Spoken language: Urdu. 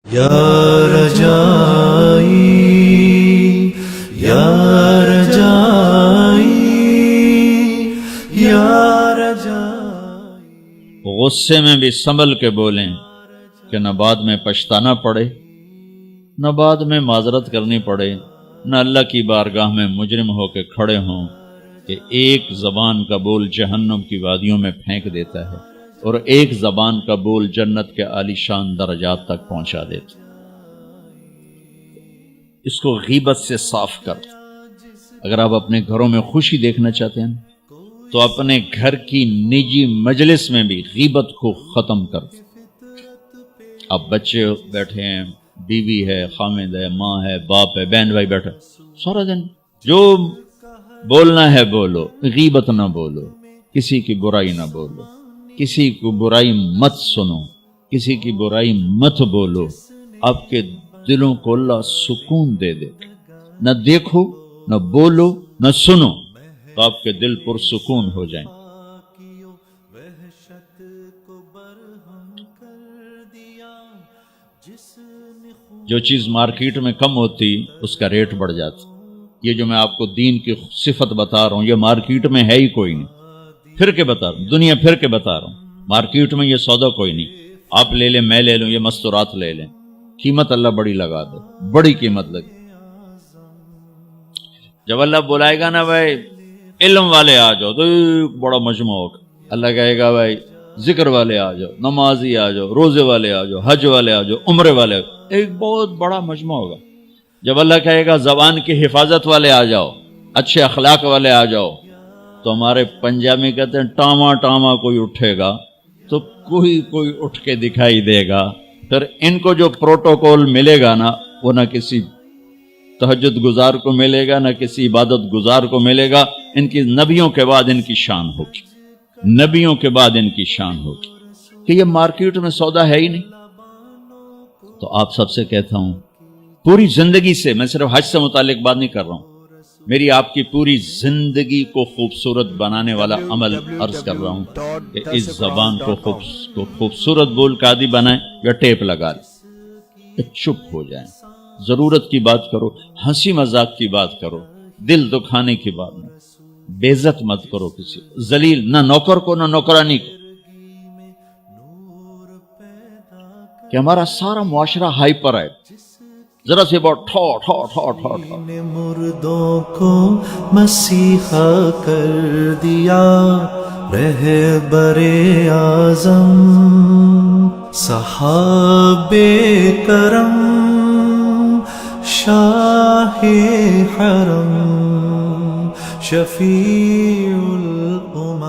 یا رجائی یا رجائی یا رجائی۔ غصے میں بھی سنبھل کے بولیں کہ نہ بعد میں پچھتانا پڑے، نہ بعد میں معذرت کرنی پڑے، نہ اللہ کی بارگاہ میں مجرم ہو کے کھڑے ہوں کہ ایک زبان کا بول جہنم کی وادیوں میں پھینک دیتا ہے اور ایک زبان کا بول جنت کے عالی شان درجات تک پہنچا دیتا۔ اس کو غیبت سے صاف کر۔ اگر آپ اپنے گھروں میں خوشی دیکھنا چاہتے ہیں تو اپنے گھر کی نجی مجلس میں بھی غیبت کو ختم کر۔ اب بچے بیٹھے ہیں، بیوی ہے، خامد ہے، ماں ہے، باپ ہے، بہن بھائی بیٹھے، سارا دن جو بولنا ہے بولو، غیبت نہ بولو، کسی کی برائی نہ بولو، کسی کو برائی مت سنو، کسی کی برائی مت بولو۔ آپ کے دلوں کو اللہ سکون دے دے، نہ دیکھو، نہ بولو، نہ سنو، تو آپ کے دل پرسکون ہو جائیں۔ جو چیز مارکیٹ میں کم ہوتی اس کا ریٹ بڑھ جاتا۔ یہ جو میں آپ کو دین کی صفت بتا رہا ہوں یہ مارکیٹ میں ہے ہی کوئی نہیں، پھر کے بتا رہا ہوں، دنیا پھر کے بتا رہا ہوں، مارکیٹ میں یہ سودا کوئی نہیں۔ آپ لے لیں، میں لے لوں، یہ مستورات لے لیں، قیمت اللہ بڑی لگا دے، بڑی قیمت لگے۔ جب اللہ بلائے گا نا بھائی علم والے آ جاؤ تو بڑا مجمع ہوگا، اللہ کہے گا بھائی ذکر والے آ جاؤ، نمازی آ جاؤ، روزے والے آ جاؤ، حج والے آ جاؤ، عمرے والے آ جاؤ، ایک بہت بڑا مجمع ہوگا۔ جب اللہ کہے گا زبان کی حفاظت والے آ جاؤ، اچھے اخلاق والے آ جاؤ، تو ہمارے پنجابی کہتے ہیں ٹاما ٹاما کوئی اٹھے گا تو کوئی اٹھ کے دکھائی دے گا۔ پھر ان کو جو پروٹوکول ملے گا نا وہ نہ کسی تہجد گزار کو ملے گا، نہ کسی عبادت گزار کو ملے گا۔ ان کی نبیوں کے بعد ان کی شان ہوگی، نبیوں کے بعد ان کی شان ہوگی کہ یہ مارکیٹ میں سودا ہے ہی نہیں۔ تو آپ سب سے کہتا ہوں پوری زندگی سے، میں صرف حج سے متعلق بات نہیں کر رہا ہوں، میری آپ کی پوری زندگی کو خوبصورت بنانے والا عمل عرض کر رہا ہوں کہ اس زبان کو خوبصورت بول کا عادی بنائیں یا ٹیپ لگا لیں، چپ ہو جائیں، ضرورت کی بات کرو، ہنسی مذاق کی بات کرو، دل دکھانے کی بات نہیں، بے عزت مت کرو کسی، ذلیل نہ نوکر کو نہ نوکرانی کو، کہ ہمارا سارا معاشرہ ہائپر ہے، ذرا سے بہت ٹھو ٹھو ٹھو ٹھو ٹھو۔ مردوں کو مسیحا کر دیا رہبر اعظم، صحابہ کرم، شاہ حرم، شفیع الامم۔